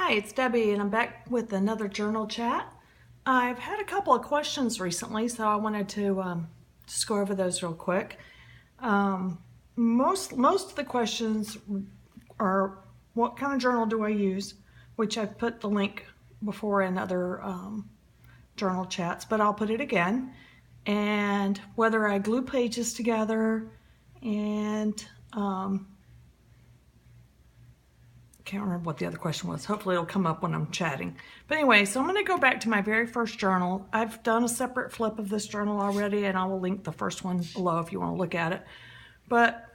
Hi, it's Debbie and I'm back with another journal chat. I've had a couple of questions recently, so I wanted to just go over those real quick. Most of the questions are what kind of journal do I use, which I've put the link before in other journal chats, but I'll put it again, and whether I glue pages together, and can't remember what the other question was. Hopefully it'll come up when I'm chatting. But anyway, so I'm going to go back to my very first journal. I've done a separate flip of this journal already, and I will link the first one below if you want to look at it. But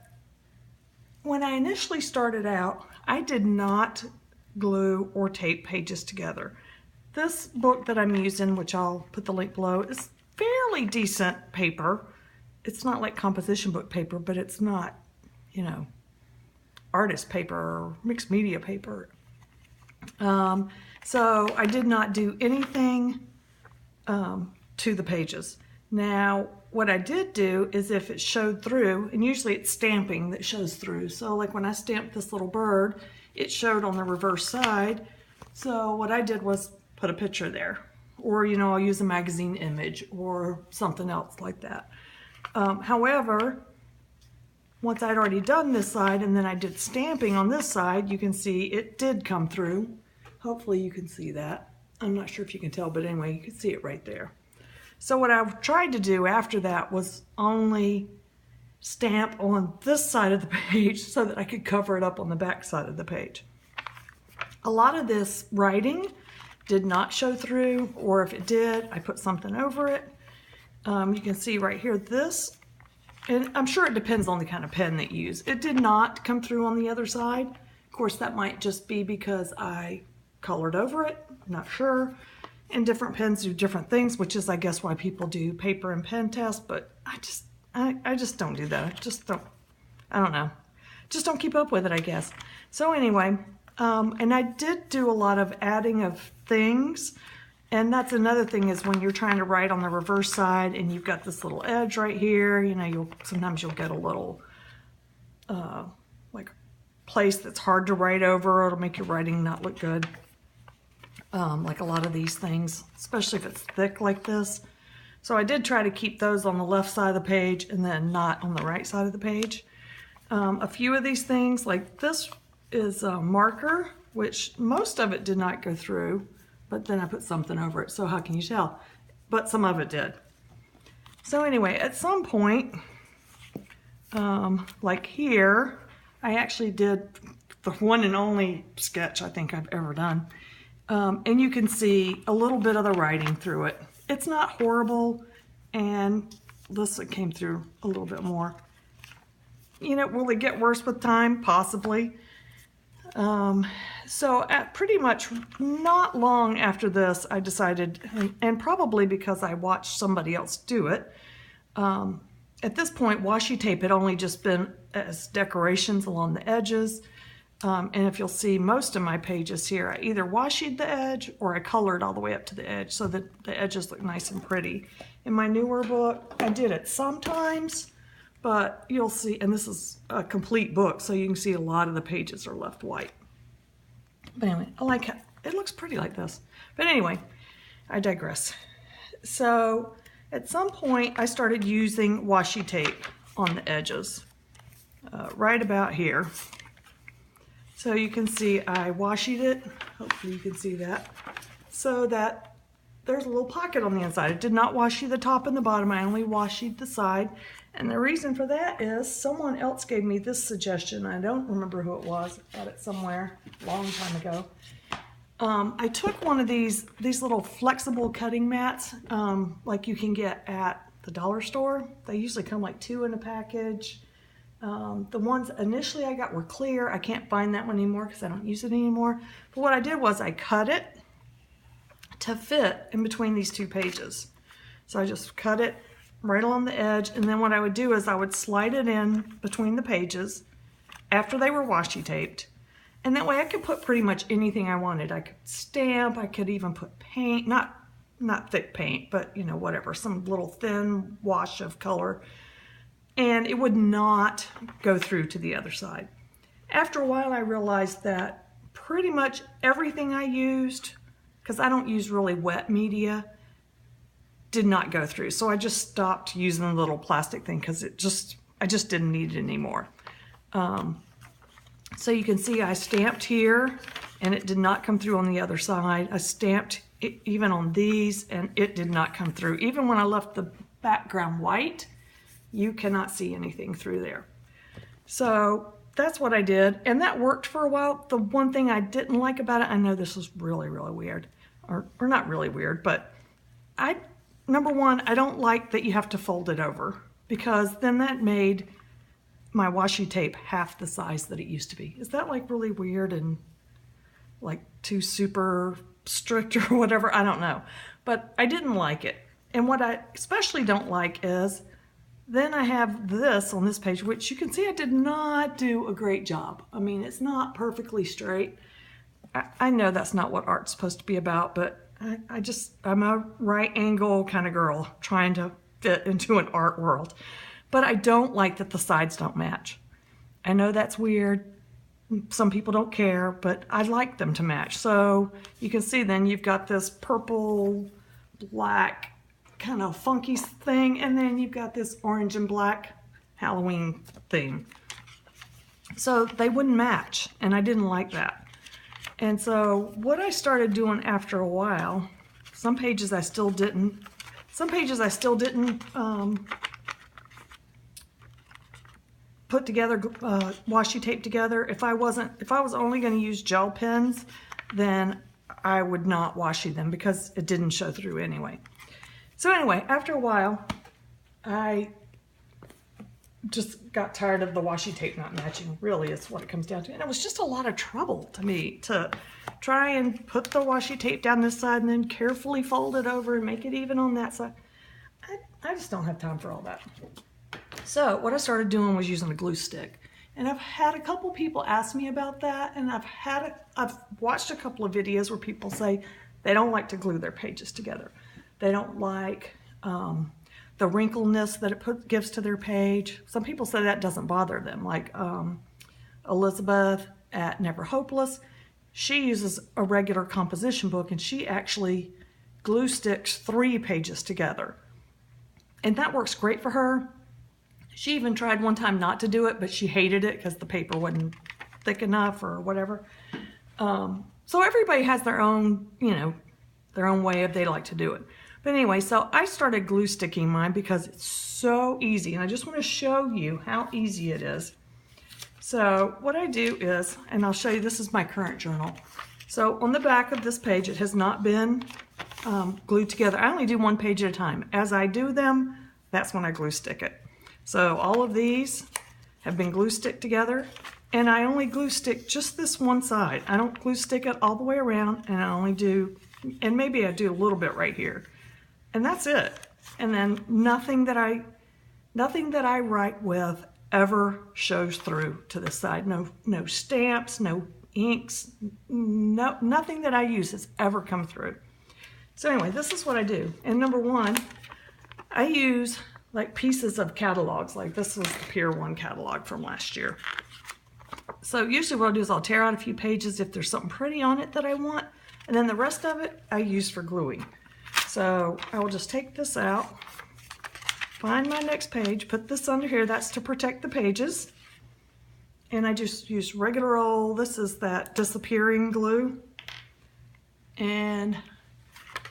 when I initially started out, I did not glue or tape pages together. This book that I'm using, which I'll put the link below, is fairly decent paper. It's not like composition book paper, but it's not, you know, artist paper or mixed media paper. So I did not do anything to the pages. Now, what I did do is if it showed through, and usually it's stamping that shows through. So like when I stamped this little bird, it showed on the reverse side. So what I did was put a picture there. Or, you know, I'll use a magazine image or something else like that. However, once I'd already done this side and then I did stamping on this side, you can see it did come through. Hopefully you can see that. I'm not sure if you can tell, but anyway, you can see it right there. So what I tried to do after that was only stamp on this side of the page so that I could cover it up on the back side of the page. A lot of this writing did not show through, or if it did, I put something over it. You can see right here, this, and I'm sure it depends on the kind of pen that you use. It did not come through on the other side. Of course, that might just be because I colored over it, I'm not sure. And different pens do different things, which is, I guess, why people do paper and pen tests, but I just don't do that. I don't know. Just don't keep up with it, I guess. So anyway, and I did do a lot of adding of things. And that's another thing is when you're trying to write on the reverse side and you've got this little edge right here, you know, sometimes you'll get a little like place that's hard to write over. It'll make your writing not look good. Like a lot of these things, especially if it's thick like this. So I did try to keep those on the left side of the page and then not on the right side of the page. A few of these things, like this is a marker, which most of it did not go through. But then I put something over it, so how can you tell? But some of it did. So anyway, at some point, like here, I actually did the one and only sketch I think I've ever done. And you can see a little bit of the writing through it. It's not horrible, and this came through a little bit more. You know, will it get worse with time? Possibly. So at pretty much not long after this, I decided, and probably because I watched somebody else do it, at this point washi tape had only just been as decorations along the edges, and if you'll see most of my pages here, I either washied the edge or I colored all the way up to the edge so that the edges look nice and pretty. In my newer book, I did it sometimes, but you'll see, and this is a complete book, so you can see a lot of the pages are left white. But anyway, I like it. It looks pretty like this. But anyway, I digress. So at some point, I started using washi tape on the edges, right about here. So you can see I washied it. Hopefully you can see that. So that there's a little pocket on the inside. I did not washi the top and the bottom. I only washied the side. And the reason for that is someone else gave me this suggestion. I don't remember who it was. I got it somewhere a long time ago. I took one of these little flexible cutting mats like you can get at the dollar store. They usually come like 2 in a package. The ones initially I got were clear. I can't find that one anymore because I don't use it anymore. But what I did was I cut it to fit in between these two pages. So I just cut it right along the edge, and then what I would do is I would slide it in between the pages after they were washi taped, and that way I could put pretty much anything I wanted. I could stamp, I could even put paint, not thick paint, but you know, whatever, some little thin wash of color, and it would not go through to the other side. After a while I realized that pretty much everything I used, because I don't use really wet media, did not go through. So I just stopped using the little plastic thing because I just didn't need it anymore. So you can see I stamped here and it did not come through on the other side. I stamped it even on these and it did not come through. Even when I left the background white, you cannot see anything through there. So that's what I did, and that worked for a while. The one thing I didn't like about it, I know this is really, really weird, or not really weird, but number one, I don't like that you have to fold it over, because then that made my washi tape half the size that it used to be. Is that like really weird and like too super strict or whatever? I don't know, but I didn't like it. And what I especially don't like is, then I have this on this page, which you can see I did not do a great job. I mean, it's not perfectly straight. I know that's not what art's supposed to be about, but I'm a right angle kind of girl trying to fit into an art world. But I don't like that the sides don't match. I know that's weird. Some people don't care, but I like them to match. So you can see then you've got this purple, black, kind of funky thing, and then you've got this orange and black Halloween theme. So they wouldn't match, and I didn't like that. And so what I started doing after a while, some pages I still didn't put together, washi tape together. If I was only going to use gel pens, then I would not washi them because it didn't show through anyway. So anyway, after a while, I just got tired of the washi tape not matching, really is what it comes down to. And it was just a lot of trouble to me to try and put the washi tape down this side and then carefully fold it over and make it even on that side. I just don't have time for all that. So what I started doing was using a glue stick. And I've had a couple people ask me about that, and I've watched a couple of videos where people say they don't like to glue their pages together. They don't like the wrinkleness that it gives to their page. Some people say that doesn't bother them, like Elizabeth at Never Hopeless. She uses a regular composition book, and she actually glue sticks 3 pages together. And that works great for her. She even tried one time not to do it, but she hated it because the paper wasn't thick enough or whatever. So everybody has their own, their own way of they like to do it. But anyway, so I started glue sticking mine because it's so easy, and I just want to show you how easy it is. So what I do is, and I'll show you, this is my current journal. So on the back of this page, it has not been glued together. I only do 1 page at a time. As I do them, that's when I glue stick it. So all of these have been glue stick together, and I only glue stick just this one side. I don't glue stick it all the way around, and I only do, and maybe I do a little bit right here. And that's it. And then nothing that I write with ever shows through to the side. No stamps, no inks, nothing that I use has ever come through. So anyway, this is what I do. And number one, I use like pieces of catalogs. Like this was the Pier 1 catalog from last year. So usually what I'll do is I'll tear out a few pages if there's something pretty on it that I want, and then the rest of it I use for gluing. So I will just take this out, find my next page, put this under here. That's to protect the pages. And I just use regular old, this is that disappearing glue. And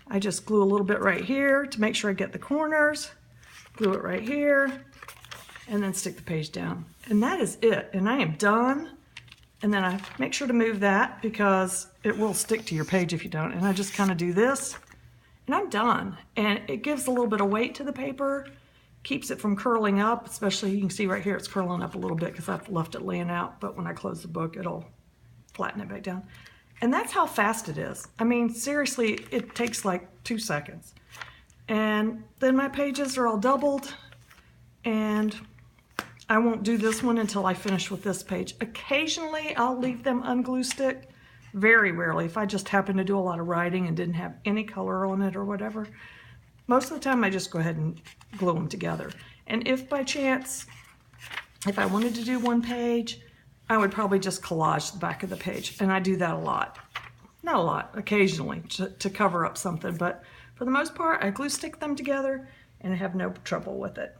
I just glue a little bit right here to make sure I get the corners, glue it right here, and then stick the page down. And that is it. And I am done. And then I make sure to move that because it will stick to your page if you don't. And I just kind of do this. And I'm done. And it gives a little bit of weight to the paper, keeps it from curling up, especially you can see right here it's curling up a little bit because I've left it laying out, but when I close the book it'll flatten it back down. And that's how fast it is. I mean, seriously, it takes like 2 seconds. And then my pages are all doubled, and I won't do this one until I finish with this page. Occasionally I'll leave them unglue stick. Very rarely, if I just happen to do a lot of writing and didn't have any color on it or whatever. Most of the time I just go ahead and glue them together. And if by chance, if I wanted to do 1 page I would probably just collage the back of the page, and I do that a lot. Not a lot, occasionally, to cover up something, but for the most part, I glue stick them together and I have no trouble with it.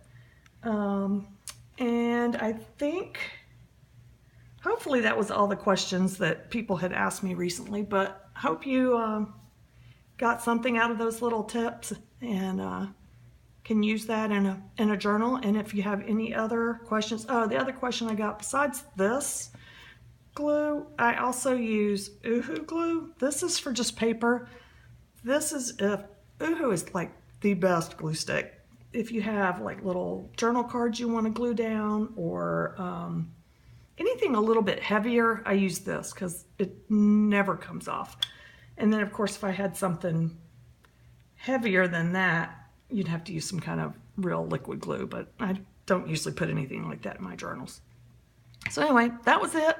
And I think, hopefully that was all the questions that people had asked me recently, but hope you got something out of those little tips and can use that in a journal. And if you have any other questions, oh, the other question I got besides this glue, I also use Uhu glue. This is for just paper. This is, Uhu is like the best glue stick. If you have like little journal cards you want to glue down or anything a little bit heavier, I use this because it never comes off. And then of course, if I had something heavier than that, you'd have to use some kind of real liquid glue, but I don't usually put anything like that in my journals. So anyway, that was it.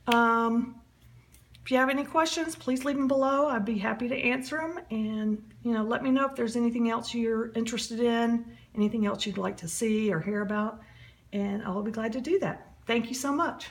If you have any questions, please leave them below. I'd be happy to answer them, and let me know if there's anything else you're interested in, anything else you'd like to see or hear about, and I'll be glad to do that. Thank you so much.